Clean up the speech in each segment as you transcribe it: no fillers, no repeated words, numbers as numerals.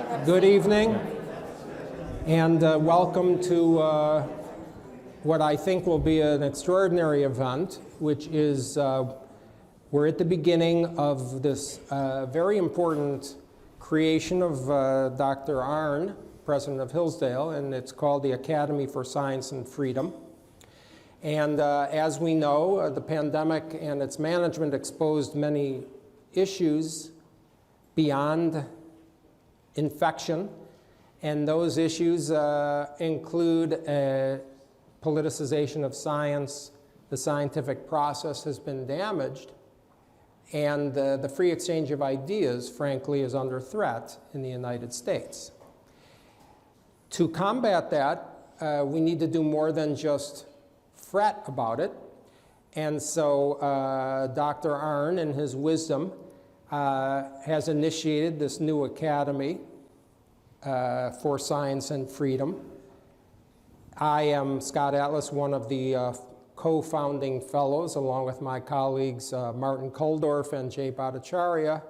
Good evening, and welcome to what I think will be an extraordinary event, which is we're at the beginning of this very important creation of Dr. Arnn, president of Hillsdale, and it's called the Academy for Science and Freedom. And as we know, the pandemic and its management exposed many issues beyond infection, and those issues include politicization of science. The scientific process has been damaged, and the free exchange of ideas, frankly, is under threat in the United States. To combat that, we need to do more than just fret about it, and so Dr. Arnn, in his wisdom, has initiated this new academy for science and freedom. I am Scott Atlas, one of the co-founding fellows, along with my colleagues Martin Kulldorff and Jay Bhattacharya,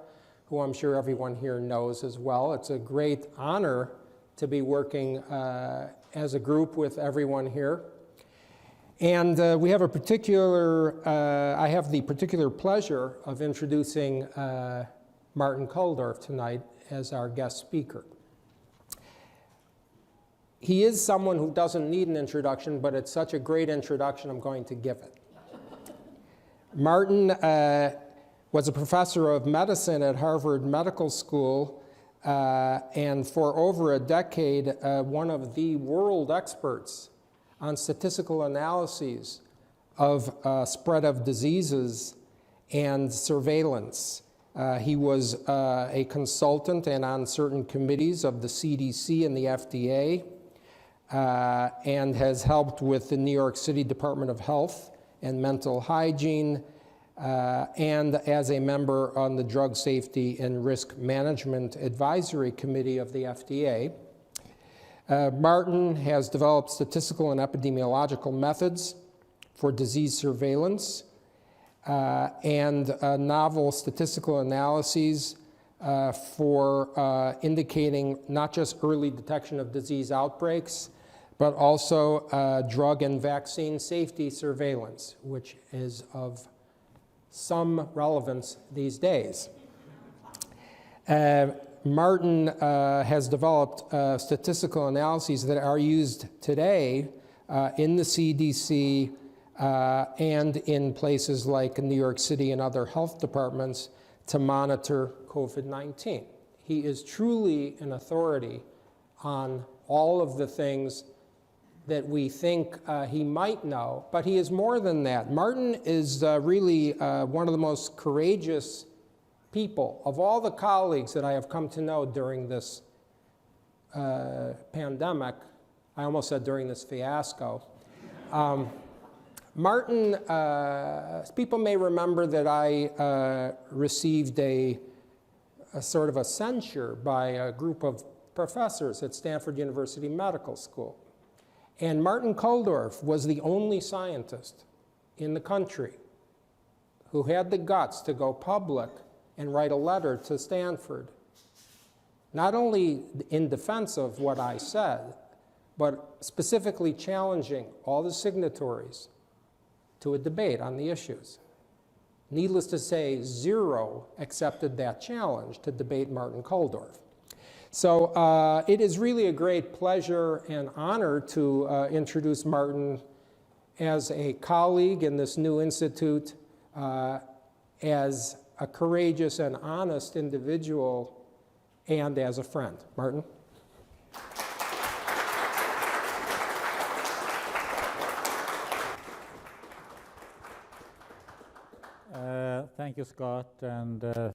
who I'm sure everyone here knows as well. It's a great honor to be working as a group with everyone here. And we have a particular, I have the particular pleasure of introducing Martin Kulldorff tonight as our guest speaker. He is someone who doesn't need an introduction, but it's such a great introduction, I'm going to give it. Martin was a professor of medicine at Harvard Medical School, and for over a decade, one of the world experts on statistical analyses of spread of diseases and surveillance. He was a consultant and on certain committees of the CDC and the FDA, and has helped with the New York City Department of Health and Mental Hygiene, and as a member on the Drug Safety and Risk Management Advisory Committee of the FDA. Martin has developed statistical and epidemiological methods for disease surveillance and novel statistical analyses for indicating not just early detection of disease outbreaks, but also drug and vaccine safety surveillance, which is of some relevance these days. Martin has developed statistical analyses that are used today in the CDC and in places like New York City and other health departments to monitor COVID-19. He is truly an authority on all of the things that we think he might know, but he is more than that. Martin is really one of the most courageous people of all the colleagues that I have come to know during this pandemic. I almost said during this fiasco. Martin, people may remember that I received a sort of a censure by a group of professors at Stanford University Medical School. And Martin Kulldorff was the only scientist in the country who had the guts to go public and write a letter to Stanford, not only in defense of what I said, but specifically challenging all the signatories to a debate on the issues. Needless to say, zero accepted that challenge to debate Martin Kulldorff. So it is really a great pleasure and honor to introduce Martin as a colleague in this new institute, as a courageous and honest individual, and as a friend. Martin? Thank you, Scott, and to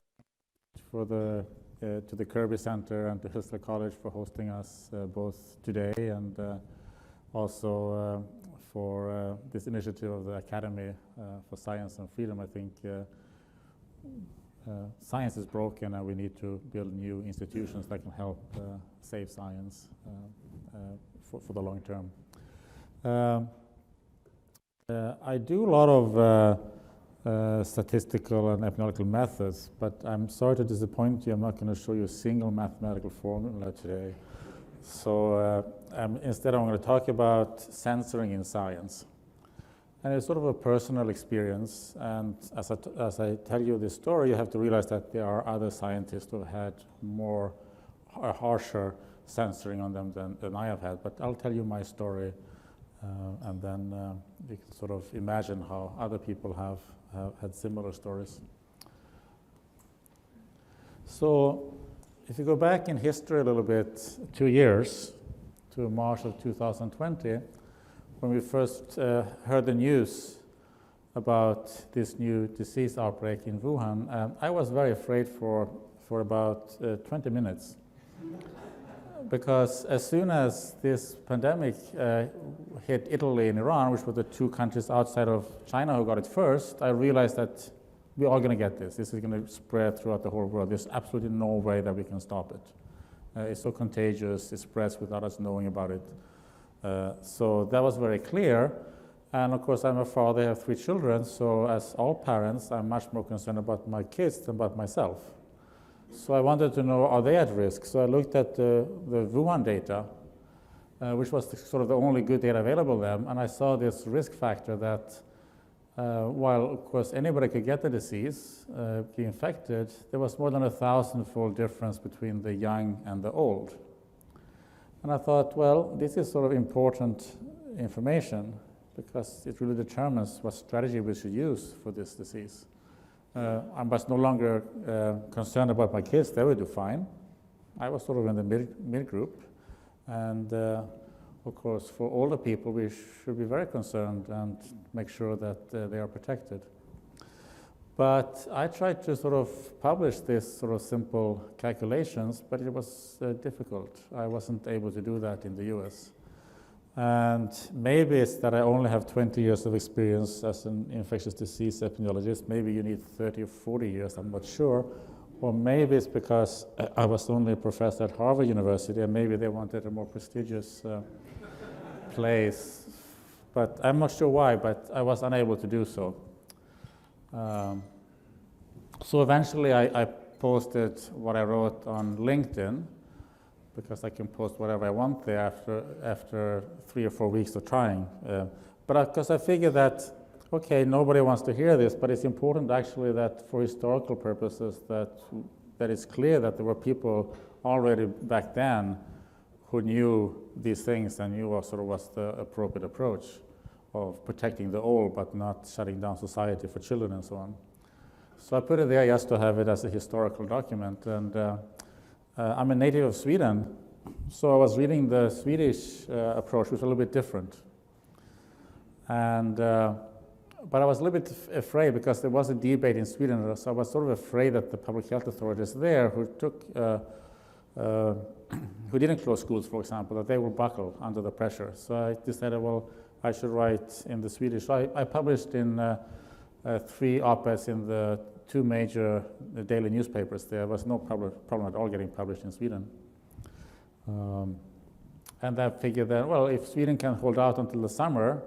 the Kirby Center and to Hillsdale College for hosting us both today and also for this initiative of the Academy for Science and Freedom. I think science is broken and we need to build new institutions that can help save science for the long term. I do a lot of statistical and epidemiological methods, but I'm sorry to disappoint you, I'm not going to show you a single mathematical formula today. So instead I'm going to talk about censoring in science. And it's sort of a personal experience, and as I tell you this story, you have to realize that there are other scientists who have had more harsher censoring on them than I have had, but I'll tell you my story, and then you can sort of imagine how other people have had similar stories. So if you go back in history a little bit, 2 years, to March of 2020, when we first heard the news about this new disease outbreak in Wuhan, I was very afraid for about 20 minutes. Because as soon as this pandemic hit Italy and Iran, which were the two countries outside of China who got it first, I realized that we're all going to get this. This is going to spread throughout the whole world. There's absolutely no way that we can stop it. It's so contagious, it spreads without us knowing about it. So that was very clear. And of course, I'm a father, I have 3 children, so as all parents, I'm much more concerned about my kids than about myself. So I wanted to know, are they at risk? So I looked at the Wuhan data, which was sort of the only good data available then, and I saw this risk factor that while, of course, anybody could get the disease, be infected, there was more than 1,000-fold difference between the young and the old. And I thought, well, this is sort of important information because it really determines what strategy we should use for this disease. I was no longer concerned about my kids. They would do fine. I was sort of in the mid group. And of course, for older people, we should be very concerned and make sure that they are protected. But I tried to sort of publish this sort of simple calculations, but it was difficult. I wasn't able to do that in the US. And maybe it's that I only have 20 years of experience as an infectious disease epidemiologist. Maybe you need 30 or 40 years, I'm not sure. Or maybe it's because I was only a professor at Harvard University, and maybe they wanted a more prestigious place. But I'm not sure why, but I was unable to do so. So eventually I posted what I wrote on LinkedIn, because I can post whatever I want there after 3 or 4 weeks of trying. But because I figured that, okay, nobody wants to hear this, but it's important actually that for historical purposes that it's clear that there were people already back then who knew these things and knew what sort of was the appropriate approach of protecting the old but not shutting down society for children and so on. So I put it there just to have it as a historical document. And I'm a native of Sweden, so I was reading the Swedish approach, which was a little bit different. And but I was a little bit afraid because there was a debate in Sweden, so I was sort of afraid that the public health authorities there who didn't close schools, for example, that they will buckle under the pressure. So I decided, well, I should write in the Swedish. So I published in 3 op-eds in the 2 major daily newspapers. There was no problem at all getting published in Sweden. And I figured that, well, if Sweden can hold out until the summer,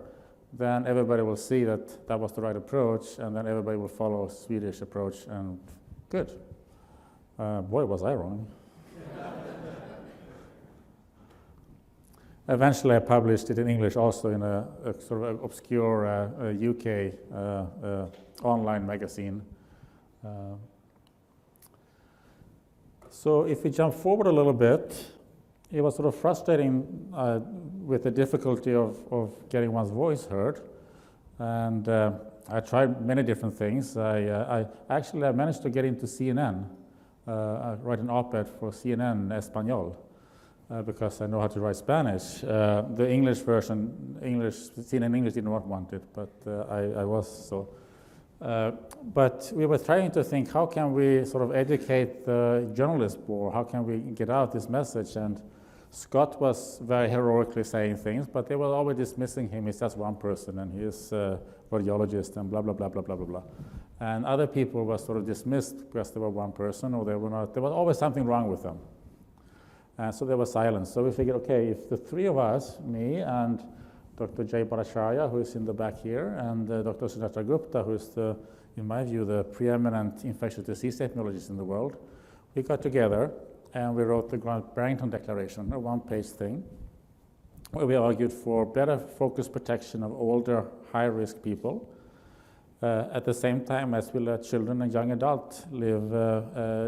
then everybody will see that that was the right approach, and then everybody will follow a Swedish approach, and good. Boy, was I wrong. Eventually, I published it in English also in a sort of obscure UK online magazine. So if we jump forward a little bit, it was sort of frustrating with the difficulty of getting one's voice heard. And I tried many different things. I managed to get into CNN. I write an op-ed for CNN Espanol because I know how to write Spanish. The English version, CNN English did not want it, but I was so. But we were trying to think, how can we sort of educate the journalist more? How can we get out this message? And Scott was very heroically saying things, but they were always dismissing him. He's just one person, and he's a radiologist, and blah, blah, blah, blah, blah, blah, blah. And other people were sort of dismissed because they were one person, or they were not. There was always something wrong with them. And so there was silence. So we figured, okay, if the 3 of us, me and Dr. Jay Bhattacharya, who is in the back here, and Dr. Sunatra Gupta, who is the in my view, the preeminent infectious disease epidemiologists in the world. We got together and we wrote the Grant-Barrington Declaration, a one-page thing, where we argued for better focused protection of older, high-risk people, at the same time as we let children and young adults live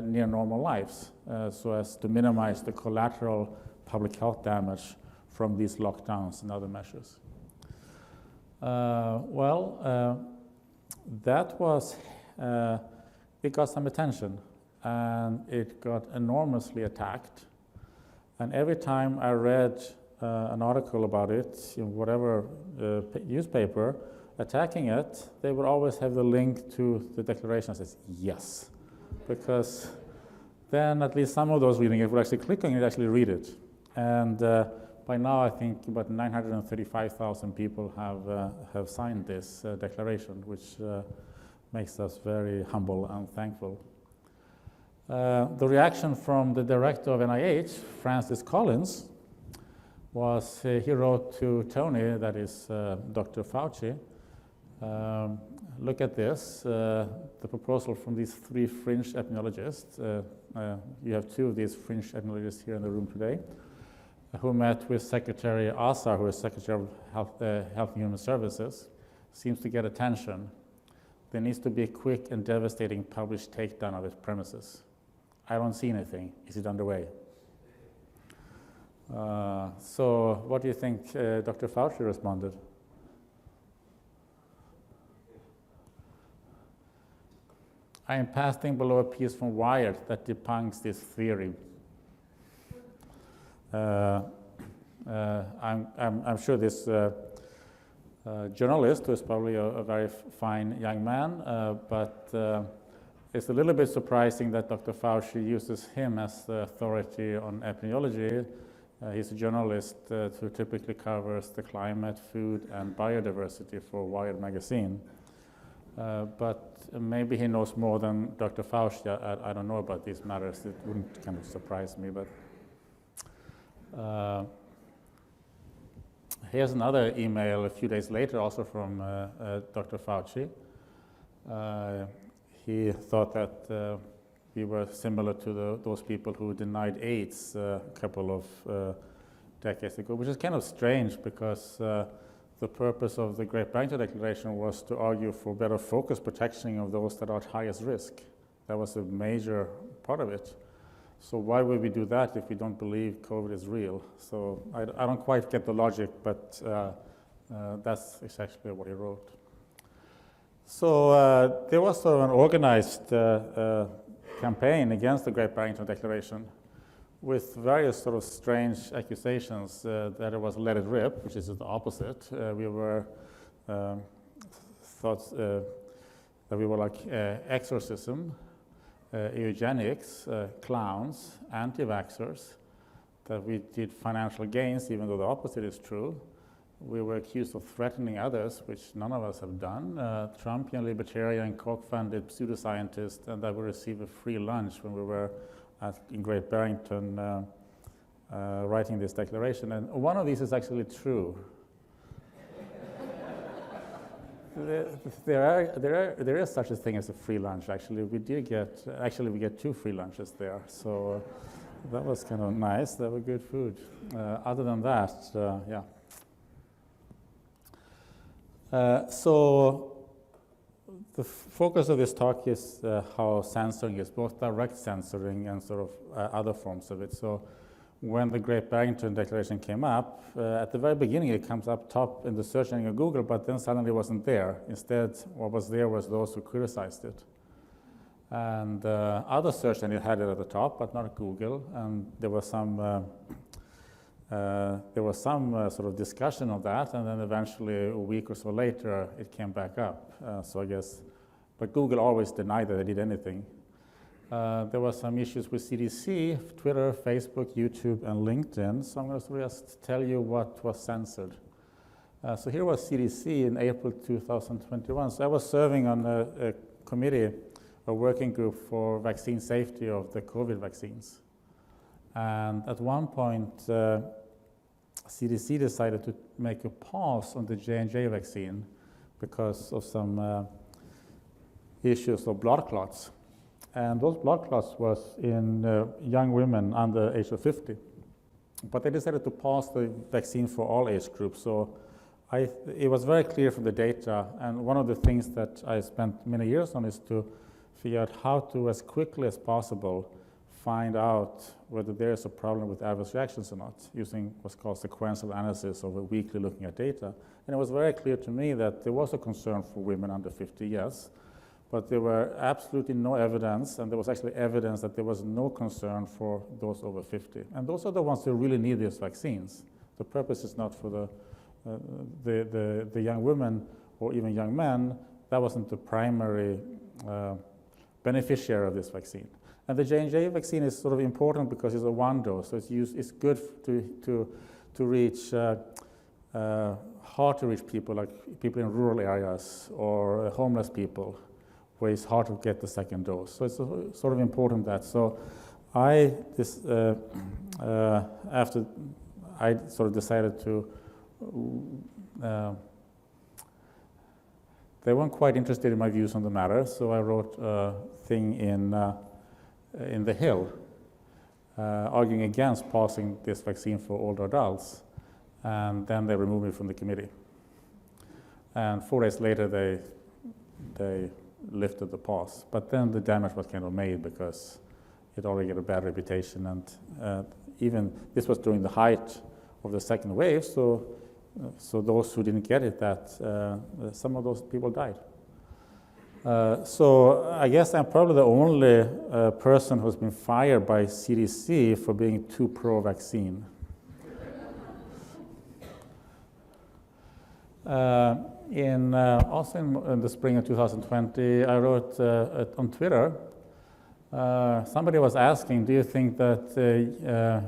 near normal lives, so as to minimize the collateral public health damage from these lockdowns and other measures. That was, it got some attention, and it got enormously attacked. And every time I read an article about it in whatever newspaper attacking it, they would always have the link to the declaration that says yes, because then at least some of those reading it would actually click on it and actually read it. And by now, I think about 935,000 people have signed this declaration, which makes us very humble and thankful. The reaction from the director of NIH, Francis Collins, was he wrote to Tony, that is Dr. Fauci, look at this, the proposal from these three fringe epidemiologists. You have two of these fringe epidemiologists here in the room today, who met with Secretary Azar, who is Secretary of Health and Human Services, seems to get attention. There needs to be a quick and devastating published takedown of its premises. I don't see anything. Is it underway? So what do you think Dr. Fauci responded? I am passing below a piece from Wired that debunks this theory. I'm sure this journalist, who is probably a very fine young man, but it's a little bit surprising that Dr. Fauci uses him as the authority on epidemiology. He's a journalist who typically covers the climate, food, and biodiversity for Wired magazine. But maybe he knows more than Dr. Fauci. I don't know about these matters. It wouldn't kind of surprise me, but here's another email a few days later, also from Dr. Fauci. He thought that we were similar to those people who denied AIDS a couple of decades ago, which is kind of strange because the purpose of the Great Barrington Declaration was to argue for better focused protection of those that are at highest risk. That was a major part of it. So why would we do that if we don't believe COVID is real? So I don't quite get the logic, but that's exactly what he wrote. So there was sort of an organized campaign against the Great Barrington Declaration with various sort of strange accusations that it was let it rip, which is the opposite. We were thought that we were like exorcism, eugenics, clowns, anti-vaxxers, that we did financial gains, even though the opposite is true. We were accused of threatening others, which none of us have done. Trumpian, libertarian, Koch-funded pseudoscientists, and that we received a free lunch when we were in Great Barrington writing this declaration. And one of these is actually true. There is such a thing as a free lunch. Actually, we get 2 free lunches there. So that was kind of nice. That was good food. Other than that, yeah. So the focus of this talk is how censoring is, both direct censoring and sort of other forms of it. So when the Great Barrington Declaration came up, at the very beginning it comes up top in the search engine of Google, but then suddenly it wasn't there. Instead, what was there was those who criticized it. And other search engines had it at the top, but not Google. And there was some sort of discussion of that, and then eventually a week or so later it came back up. So I guess, but Google always denied that they did anything. There were some issues with CDC, Twitter, Facebook, YouTube, and LinkedIn. So I'm going to just tell you what was censored. So here was CDC in April 2021. So I was serving on a committee, a working group for vaccine safety of the COVID vaccines. And at one point, CDC decided to make a pause on the J&J vaccine because of some issues of blood clots. And those blood clots was in young women under the age of 50. But they decided to pause the vaccine for all age groups. So it was very clear from the data, and one of the things that I spent many years on is to figure out how to, as quickly as possible, find out whether there is a problem with adverse reactions or not, using what's called sequential analysis over weekly looking at data. And it was very clear to me that there was a concern for women under 50 years, but there were absolutely no evidence, and there was actually evidence that there was no concern for those over 50. And those are the ones who really need these vaccines. The purpose is not for the young women or even young men. That wasn't the primary beneficiary of this vaccine. And the J&J vaccine is sort of important because it's a one dose, so it's good to reach hard to reach people, like people in rural areas or homeless people, where it's hard to get the second dose. So it's sort of important that. So after I sort of decided to, they weren't quite interested in my views on the matter, so I wrote a thing in The Hill, arguing against passing this vaccine for older adults, and then they removed me from the committee. And 4 days later, they lifted the pause. But then the damage was kind of made because it already had a bad reputation, and even this was during the height of the second wave, so those who didn't get it, some of those people died. So I guess I'm probably the only person who's been fired by CDC for being too pro-vaccine. Also in the spring of 2020, I wrote on Twitter, somebody was asking, do you think that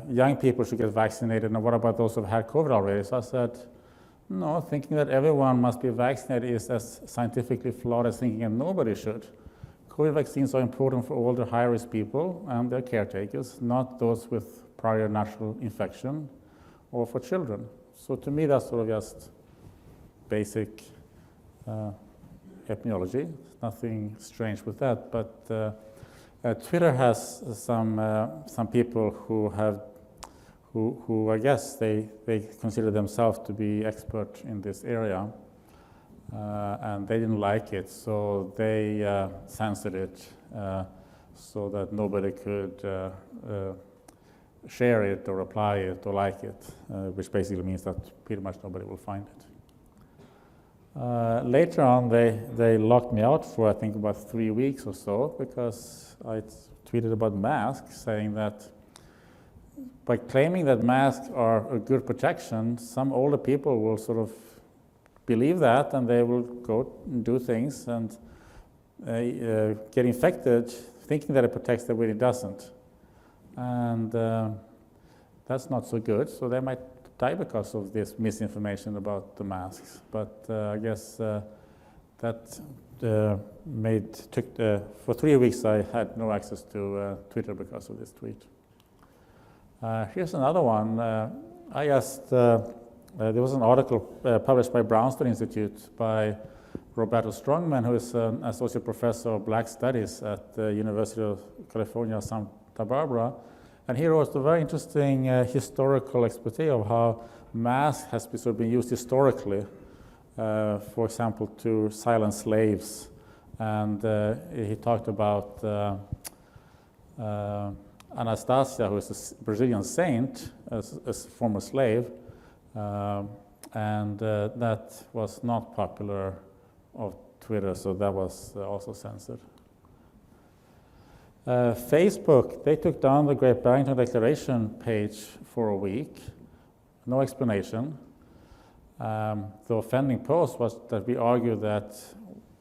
young people should get vaccinated, and what about those who have had COVID already? So I said, no, thinking that everyone must be vaccinated is as scientifically flawed as thinking that nobody should. COVID vaccines are important for older, high-risk people and their caretakers, not those with prior natural infection or for children. So to me, that's sort of just basic epidemiology. Nothing strange with that. But Twitter has some people who I guess they consider themselves to be expert in this area, and they didn't like it, so they censored it so that nobody could share it or reply it or like it, which basically means that pretty much nobody will find it. Later on, they locked me out for I think about 3 weeks or so because I tweeted about masks, saying that by claiming that masks are a good protection, some older people will sort of believe that, and they will go and do things and get infected, thinking that it protects them when it doesn't. And that's not so good, so they might die because of this misinformation about the masks. But I guess that for 3 weeks I had no access to Twitter because of this tweet. Here's another one. I asked, there was an article published by Brownstone Institute by Roberto Strongman, who is an associate professor of Black Studies at the University of California, Santa Barbara. And he wrote a very interesting historical expose of how masks has been used historically, for example, to silence slaves. And he talked about Anastasia, who is a Brazilian saint, as a former slave, and that was not popular on Twitter, so that was also censored. Facebook, they took down the Great Barrington Declaration page for a week, no explanation. The offending post was that we argued that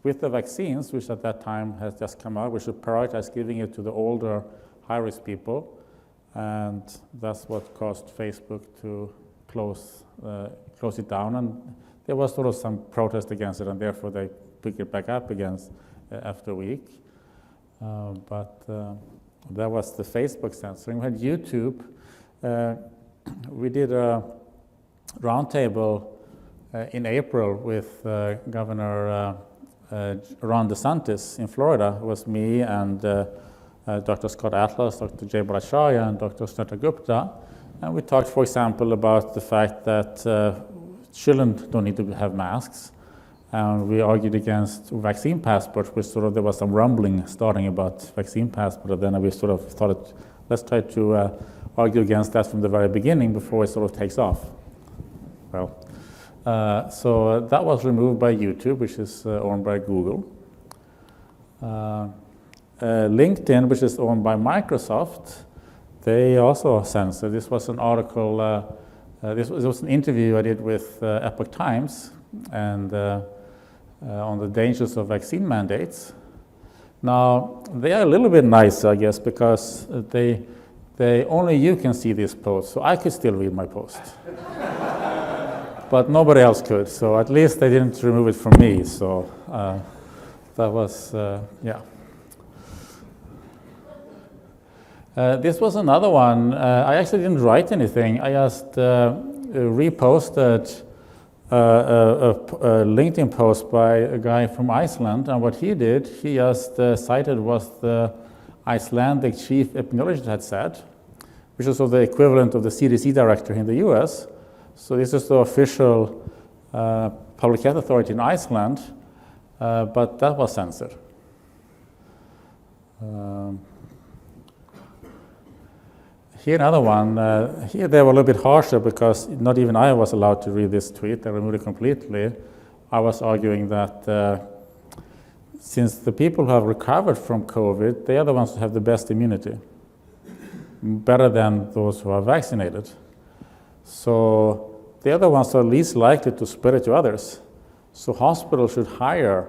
with the vaccines, which at that time has just come out, we should prioritize giving it to the older, high-risk people, and that's what caused Facebook to close it down. And there was sort of some protest against it, and therefore they picked it back up again after a week. But that was the Facebook censoring. We had YouTube. We did a roundtable in April with Governor Ron DeSantis in Florida. It was me and Dr. Scott Atlas, Dr. Jay Bhattacharya, and Dr. Snetta Gupta. And we talked, for example, about the fact that children don't need to have masks. And we argued against vaccine passports, which there was some rumbling starting about vaccine passport. And then we thought, let's try to argue against that from the very beginning before it takes off. Well, so that was removed by YouTube, which is owned by Google. LinkedIn, which is owned by Microsoft, they also censored. This was an article, this was an interview I did with Epoch Times and on the dangers of vaccine mandates. Now, they are a little bit nicer, I guess, because they only you can see this post, so I could still read my post. But nobody else could, so at least they didn't remove it from me, so that was, yeah. This was another one. I actually didn't write anything. I just reposted a LinkedIn post by a guy from Iceland, and what he did, he just cited what the Icelandic chief epidemiologist had said, which is the equivalent of the CDC director in the US. So this is the official public health authority in Iceland, but that was censored. Here another one. Here they were a little bit harsher because not even I was allowed to read this tweet. They removed it completely. I was arguing that since the people who have recovered from COVID, they are the ones who have the best immunity, better than those who are vaccinated. So they are the ones who are least likely to spread it to others. So hospitals should hire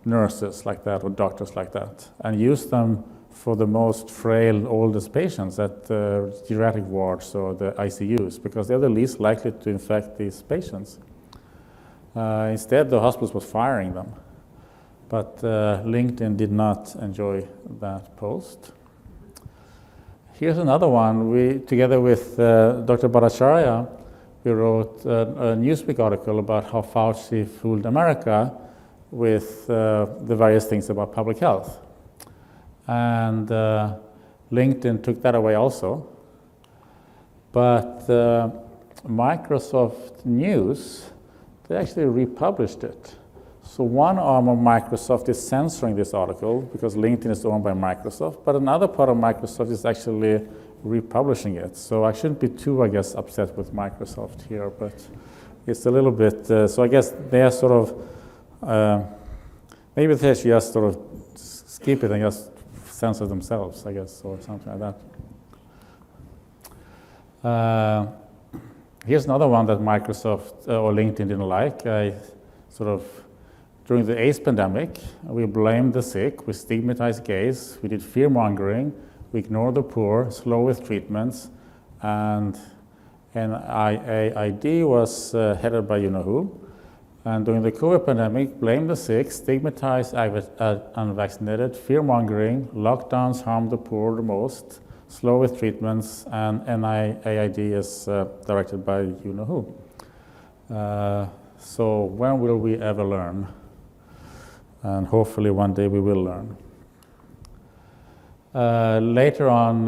nurses like that or doctors like that and use them for the most frail, oldest patients at the geriatric wards or the ICUs, because they're the least likely to infect these patients. Instead, the hospitals was firing them. But LinkedIn did not enjoy that post. Here's another one. We, together with Dr. Bhattacharya, we wrote a Newsweek article about how Fauci fooled America with the various things about public health. And LinkedIn took that away also. But Microsoft News, they actually republished it. So one arm of Microsoft is censoring this article because LinkedIn is owned by Microsoft, but another part of Microsoft is actually republishing it. So I shouldn't be too, I guess, upset with Microsoft here, but it's a little bit, so I guess they are maybe they should just skip it and just censor themselves, I guess, or something like that. Here's another one that Microsoft or LinkedIn didn't like. During the AIDS pandemic, we blamed the sick, we stigmatized gays, we did fear-mongering, we ignored the poor, slow with treatments, and NIAID was headed by you-know-who. And during the COVID pandemic, blamed the sick, stigmatized unvaccinated, fear-mongering, lockdowns harmed the poor the most, slow with treatments, and NIAID is directed by you-know-who. So when will we ever learn? And hopefully one day we will learn. Later on,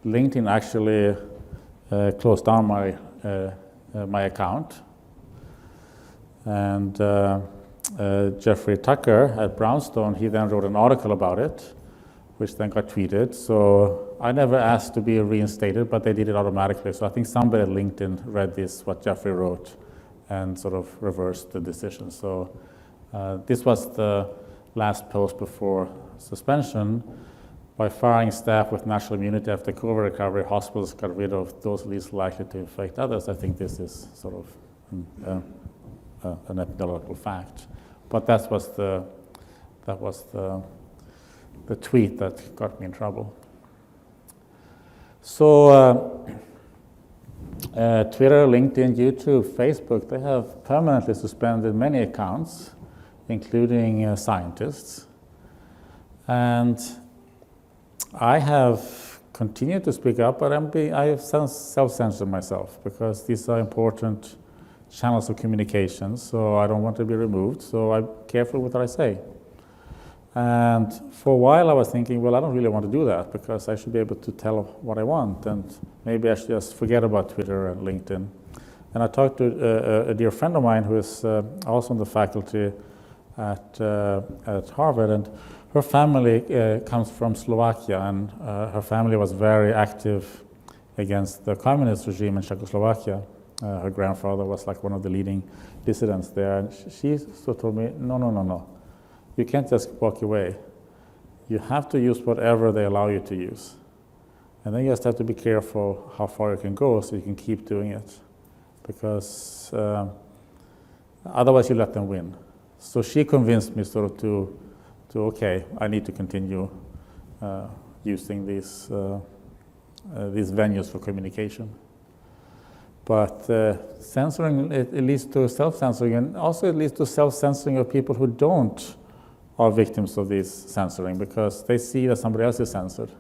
LinkedIn actually closed down my account. And Jeffrey Tucker at Brownstone, he then wrote an article about it, which then got tweeted. So I never asked to be reinstated, but they did it automatically. So I think somebody at LinkedIn read this, what Jeffrey wrote, and reversed the decision. So this was the last post before suspension. By firing staff with natural immunity after COVID recovery, hospitals got rid of those least likely to infect others. I think this is an epidemiological fact. But that was the tweet that got me in trouble. So Twitter, LinkedIn, YouTube, Facebook, they have permanently suspended many accounts, including scientists. And I have continued to speak up, but I have self-censored myself because these are important channels of communication, so I don't want to be removed, so I'm careful with what I say. And for a while I was thinking, well, I don't really want to do that because I should be able to tell what I want, and maybe I should just forget about Twitter and LinkedIn. And I talked to a dear friend of mine who is also on the faculty at Harvard, and her family comes from Slovakia, and her family was very active against the communist regime in Czechoslovakia. Her grandfather was like one of the leading dissidents there, and she sort of told me, no. You can't just walk away. You have to use whatever they allow you to use. And then you just have to be careful how far you can go so you can keep doing it. Because otherwise you let them win. So she convinced me sort of to okay, I need to continue using these venues for communication. But censoring, it leads to self-censoring, and also it leads to self-censoring of people who are victims of this censoring because they see that somebody else is censored.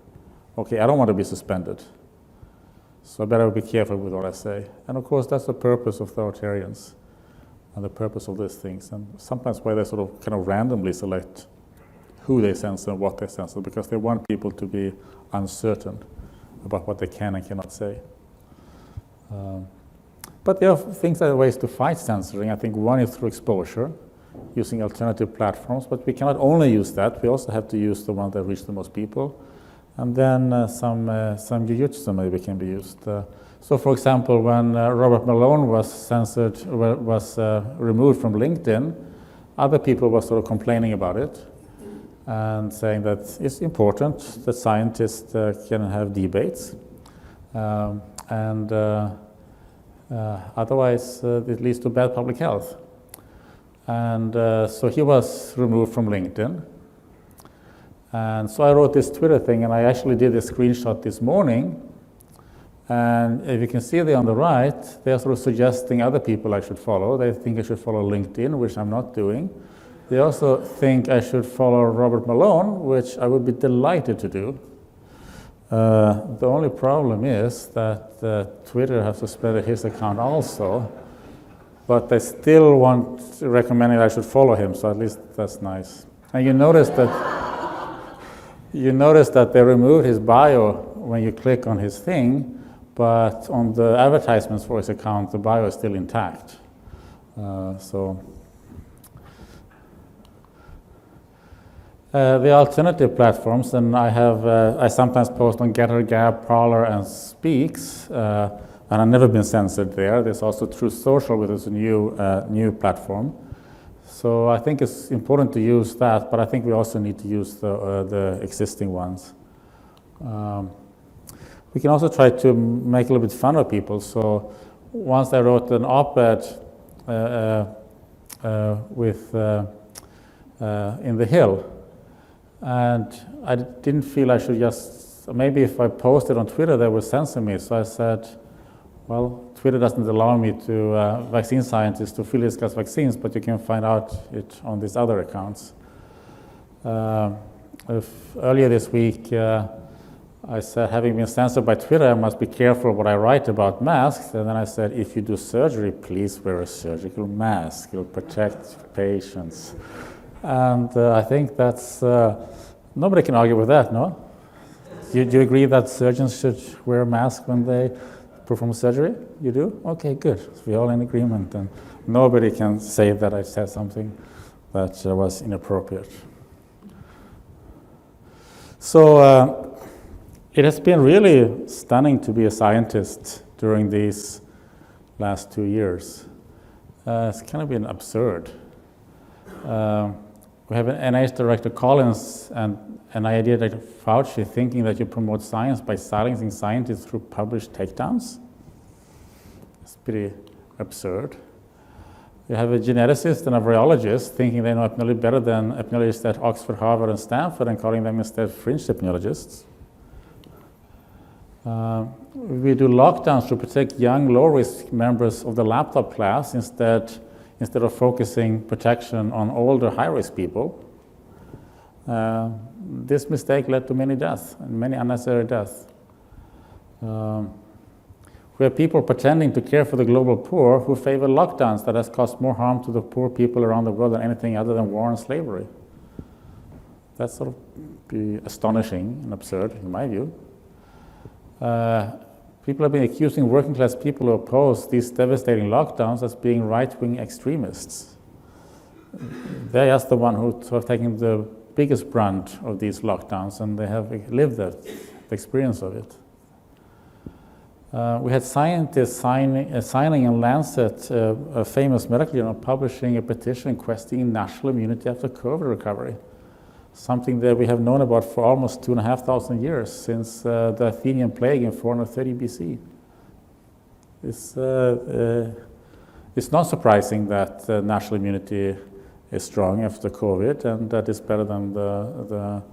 Okay, I don't want to be suspended, so I better be careful with what I say. And of course, that's the purpose of authoritarians and the purpose of these things. And sometimes why they sort of kind of randomly select who they censor and what they censor, because they want people to be uncertain about what they can and cannot say. But there are things that are ways to fight censoring. I think one is through exposure, using alternative platforms, but we cannot only use that, we also have to use the ones that reach the most people. And then some jujutsu maybe can be used. So for example, when Robert Malone was removed from LinkedIn, other people were sort of complaining about it and saying that it's important that scientists can have debates, and otherwise it leads to bad public health. And so he was removed from LinkedIn. And so I wrote this Twitter thing, and I actually did a screenshot this morning. And if you can see there on the right, they're sort of suggesting other people I should follow. They think I should follow LinkedIn, which I'm not doing. They also think I should follow Robert Malone, which I would be delighted to do. The only problem is that Twitter has suspended his account also. But they still recommending I should follow him, so at least that's nice. And you notice that they removed his bio when you click on his thing, but on the advertisements for his account, the bio is still intact. The alternative platforms, and I sometimes post on Getter, Gab, Parler, and Speaks. And I've never been censored there. There's also Truth Social, which is a new platform. So I think it's important to use that, but I think we also need to use the existing ones. We can also try to make a little bit fun of people. So once I wrote an op-ed in The Hill, and I didn't feel I should maybe if I posted on Twitter, they would censor me. So I said, well, Twitter doesn't allow me to vaccine scientists to freely discuss vaccines, but you can find out it on these other accounts. Earlier this week, I said, having been censored by Twitter, I must be careful what I write about masks. And then I said, if you do surgery, please wear a surgical mask. It'll protect patients. And I think that's, nobody can argue with that, no? Do you agree that surgeons should wear a mask when they perform surgery? You do? Okay, good. So we're all in agreement, and nobody can say that I said something that was inappropriate. So it has been really stunning to be a scientist during these last 2 years. It's kind of been absurd. We have an NIH director, Collins, and an idea like Fauci thinking that you promote science by silencing scientists through published takedowns. It's pretty absurd. You have a geneticist and a virologist thinking they know epidemiology better than epidemiologists at Oxford, Harvard, and Stanford, and calling them instead fringe epidemiologists. We do lockdowns to protect young, low-risk members of the laptop class instead of focusing protection on older, high-risk people. This mistake led to many deaths, and many unnecessary deaths. We have people pretending to care for the global poor who favor lockdowns that has caused more harm to the poor people around the world than anything other than war and slavery. That's sort of be astonishing and absurd, in my view. People have been accusing working class people who oppose these devastating lockdowns as being right-wing extremists. They're just the one who have taken the biggest brunt of these lockdowns, and they have lived the experience of it. We had scientists signing in Lancet, a famous medical journal, publishing a petition questioning national immunity after COVID recovery, something that we have known about for almost 2,500 years, since the Athenian plague in 430 BC. It's not surprising that national immunity is strong after COVID, and that is better than the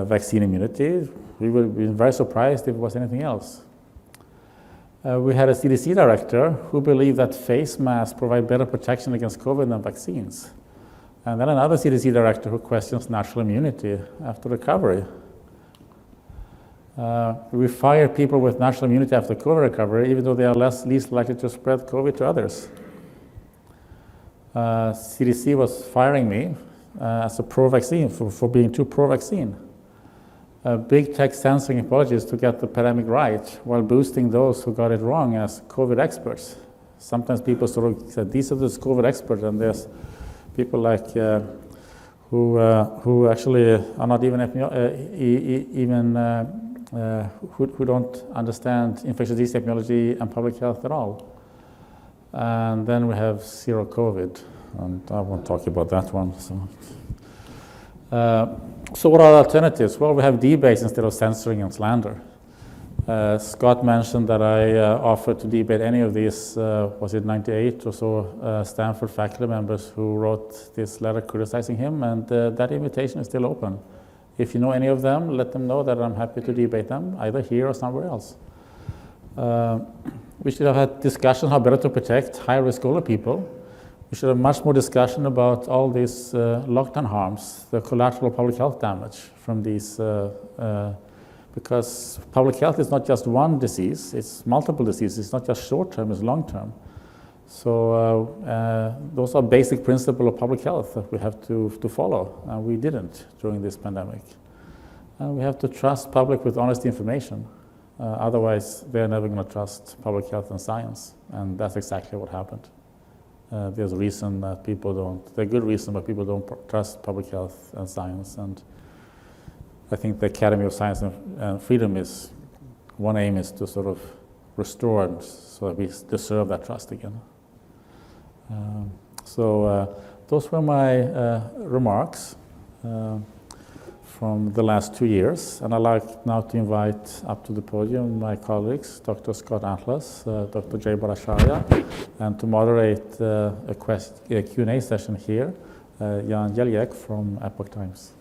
vaccine immunity. We would have been very surprised if it was anything else. We had a CDC director who believed that face masks provide better protection against COVID than vaccines. And then another CDC director who questions natural immunity after recovery. We fire people with natural immunity after COVID recovery, even though they are least likely to spread COVID to others. CDC was firing me as a pro-vaccine for being too pro-vaccine. Big tech censoring apologies to get the pandemic right, while boosting those who got it wrong as COVID experts. Sometimes people sort of said, these are the COVID experts, and there's people like who actually are not even who don't understand infectious disease epidemiology and public health at all. And then we have zero COVID, and I won't talk about that one. So what are the alternatives? Well, we have debates instead of censoring and slander. Scott mentioned that I offered to debate any of these, was it 98 or so, Stanford faculty members who wrote this letter criticizing him, and that invitation is still open. If you know any of them, let them know that I'm happy to debate them, either here or somewhere else. We should have had discussion how better to protect high-risk older people. We should have much more discussion about all these lockdown harms, the collateral public health damage from these, because public health is not just one disease, it's multiple diseases. It's not just short-term, it's long-term. So those are basic principles of public health that we have to follow, and we didn't during this pandemic. And we have to trust public with honest information. Otherwise, they're never going to trust public health and science, and that's exactly what happened. There's a reason that people don't, there's a good reason why people don't trust public health and science, and I think the Academy of Science and Freedom is, one aim is to sort of restore it so that we deserve that trust again. Those were my remarks from the last 2 years, and I'd like now to invite up to the podium my colleagues, Dr. Scott Atlas, Dr. Jay Bhattacharya, and to moderate a Q&A session here, Jan Jelinek from Epoch Times.